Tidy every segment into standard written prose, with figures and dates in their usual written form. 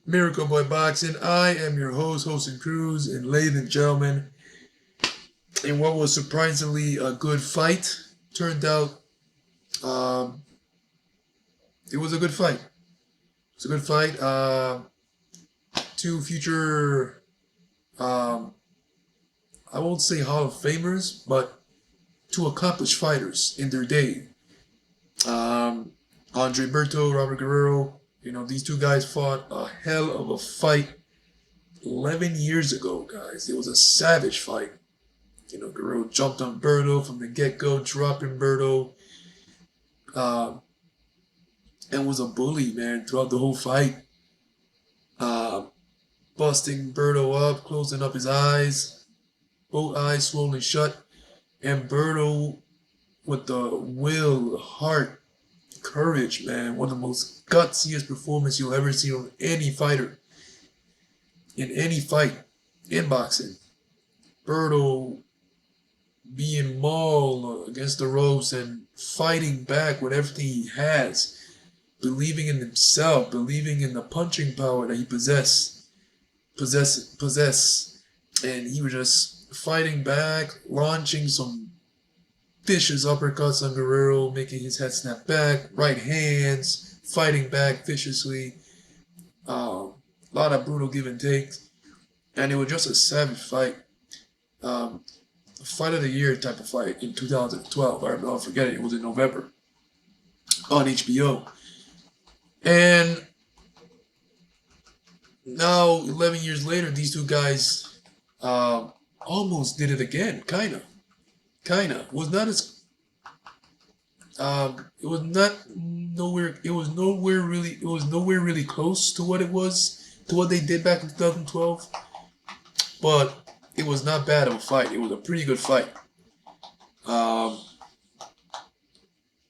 Miracle Boy Boxing. I am your host, Hosting Cruz, and ladies and gentlemen, in what was surprisingly a good fight, turned out um, it was a good fight. It's a good fight. Two future, um, I won't say Hall of Famers, but two accomplished fighters in their day. Um, Andre Berto, Robert Guerrero. These two guys fought a hell of a fight 11 years ago, guys. It was a savage fight. Guerrero jumped on Berto from the get go, dropping Berto, uh, and was a bully, man, throughout the whole fight. Uh, Busting Berto up, closing up his eyes, both eyes swollen shut, and Berto with the will, heart, courage, man. One of the most gutsiest performances you'll ever see on any fighter in any fight in boxing. Berto being mauled against the ropes and fighting back with everything he has, believing in himself, believing in the punching power that he possess, and he was just fighting back, launching some vicious uppercuts on Guerrero, making his head snap back, right hands, fighting back viciously, a lot of brutal give and takes, and it was just a savage fight. Um, Fight of the year type of fight in 2012. I'll forget it. It was in November on HBO. And now, 11 years later, these two guys almost did it again. Kind of. Was not as. It was not nowhere. It was nowhere really. It was nowhere really close to what it was to what they did back in 2012. But it was not bad of a fight. It was a pretty good fight. Um,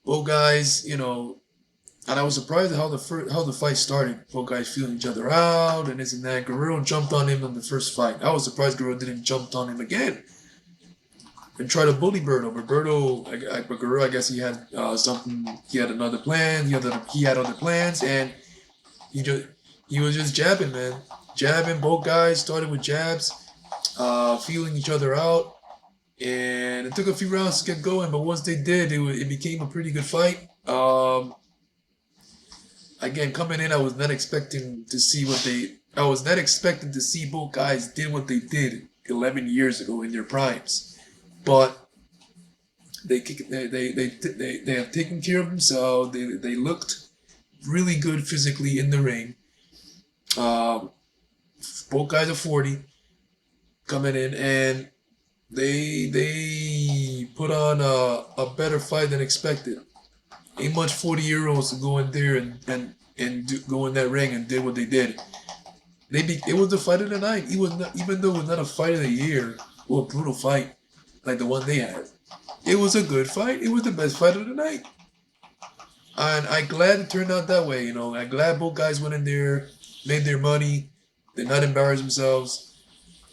Both guys, and I was surprised at how the fight started. Both guys feeling each other out and this and that. Guerrero jumped on him on the first fight. I was surprised Guerrero didn't jump on him again and try to bully Berto. But Guerrero, I guess he had something. He had another plan. He had other plans, and he was just jabbing, man, jabbing. Both guys started with jabs, feeling each other out, and it took a few rounds to get going. But once they did, it became a pretty good fight. Again, coming in, I was not expecting to see what they. I was not expecting to see both guys did what they did 11 years ago in their primes, but they have taken care of themselves. They looked really good physically in the ring. Um, Both guys are 40 coming in, and they put on a better fight than expected. Ain't much 40-year-olds to go in there go in that ring and did what they did. It was the fight of the night. It was not, even though it was not a fight of the year or a brutal fight like the one they had. It was a good fight. It was the best fight of the night, and I'm glad it turned out that way. I'm glad both guys went in there, made their money. Did not embarrass themselves.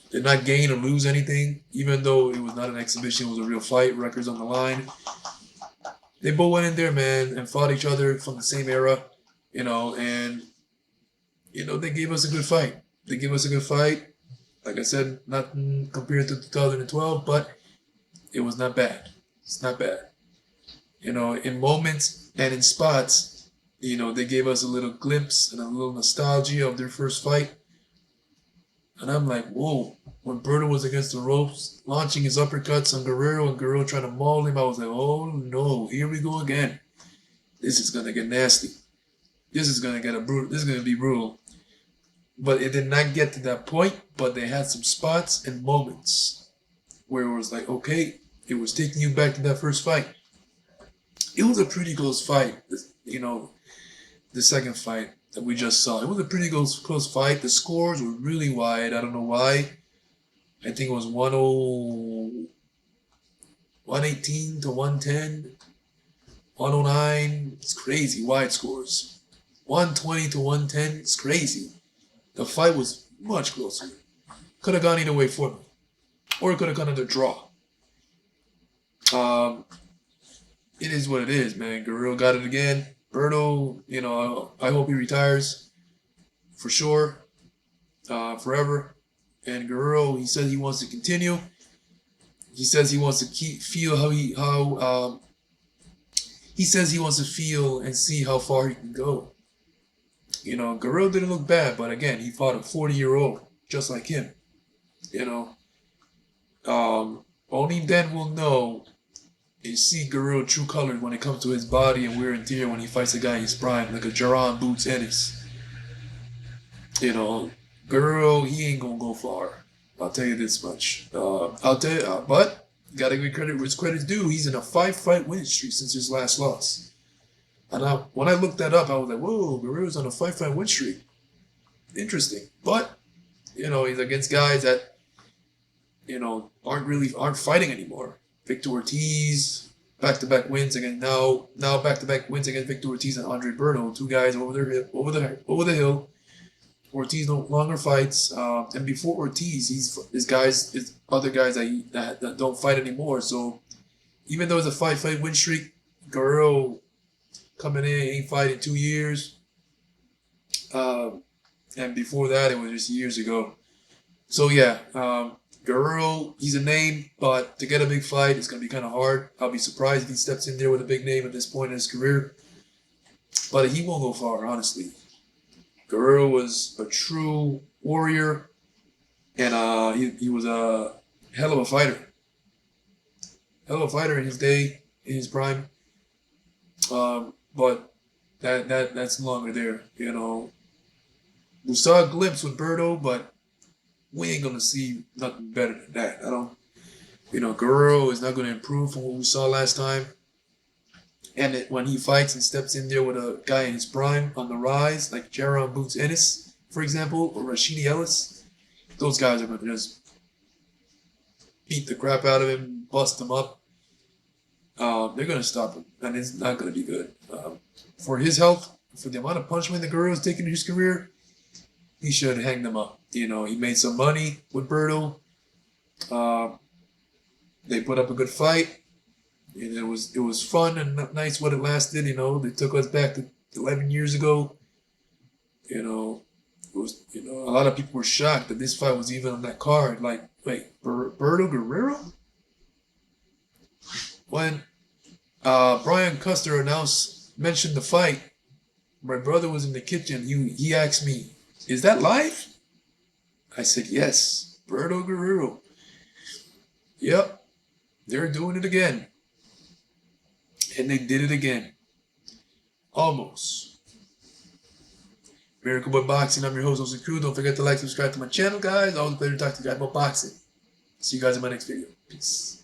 Did not gain or lose anything, even though it was not an exhibition. It was a real fight. Records on the line. They both went in there, man, and fought each other from the same era, and they gave us a good fight. They gave us a good fight. Like I said, not compared to 2012, but it was not bad. It's not bad. In moments and in spots, they gave us a little glimpse and a little nostalgia of their first fight. And I'm like, whoa. When Berto was against the ropes, launching his uppercuts on Guerrero and Guerrero trying to maul him, I was like, oh no, here we go again. This is gonna get nasty. This is gonna be brutal. But it did not get to that point, but they had some spots and moments where it was like, okay, it was taking you back to that first fight. It was a pretty close fight, the second fight that we just saw. It was a pretty close fight. The scores were really wide. I don't know why. I think it was 118 to 110, 109. It's crazy. Wide scores. 120 to 110. It's crazy. The fight was much closer. Could have gone either way for me. Or it could have gone to draw. It is what it is, man. Guerrero got it again. Berto, I hope he retires for sure, forever. And Guerrero, he says he wants to continue. He says he wants to feel he says he wants to feel and see how far he can go. You know, Guerrero didn't look bad, but again, he fought a 40-year-old just like him. You know, only then we'll know and see Guerrero true colors when it comes to his body and wear and tear when he fights a guy in his prime, like a Jaron Boots Ennis. You know, Guerrero, he ain't gonna go far. I'll tell you this much. But gotta give credit where credit's due. He's in a 5-fight winning streak since his last loss. And when I looked that up, I was like, whoa, Guerrero's on a 5-fight win streak. Interesting. But, you know, he's against guys that, you know, aren't fighting anymore. Victor Ortiz, back-to-back wins again. Now back-to-back wins against Victor Ortiz and Andre Berto, two guys over the hill. Ortiz no longer fights, and before Ortiz, his other guys that don't fight anymore. So even though it's a 5-fight win streak, Guerrero coming in ain't fighting 2 years, and before that it was just years ago. So yeah, Guerrero, he's a name, but to get a big fight, it's gonna be kind of hard. I'll be surprised if he steps in there with a big name at this point in his career, but he won't go far, honestly. Guerrero was a true warrior, and he was a hell of a fighter. Hell of a fighter in his day, in his prime. But that's no longer there. You know, we saw a glimpse with Berto, but we ain't gonna see nothing better than that. Guerrero is not gonna improve from what we saw last time. And when he fights and steps in there with a guy in his prime on the rise, like Jaron Boots Ennis, for example, or Rashidi Ellis, those guys are going to just beat the crap out of him, bust him up. They're going to stop him, and it's not going to be good. For his health, for the amount of punishment that Guerrero's taken in his career, he should hang them up. You know, he made some money with Berto. They put up a good fight. And it was fun and nice what it lasted. You know, they took us back to 11 years ago. You know, it was, you know, a lot of people were shocked that this fight was even on that card. Like, wait, Berto Guerrero? When Brian Custer mentioned the fight, my brother was in the kitchen. He asked me, "Is that live?" I said, "Yes, Berto Guerrero." Yep, they're doing it again. And they did it again. Almost. Miracle Boy Boxing. I'm your host, Jose Cruz. Don't forget to like, subscribe to my channel, guys. Always a pleasure to talk to you guys about boxing. See you guys in my next video. Peace.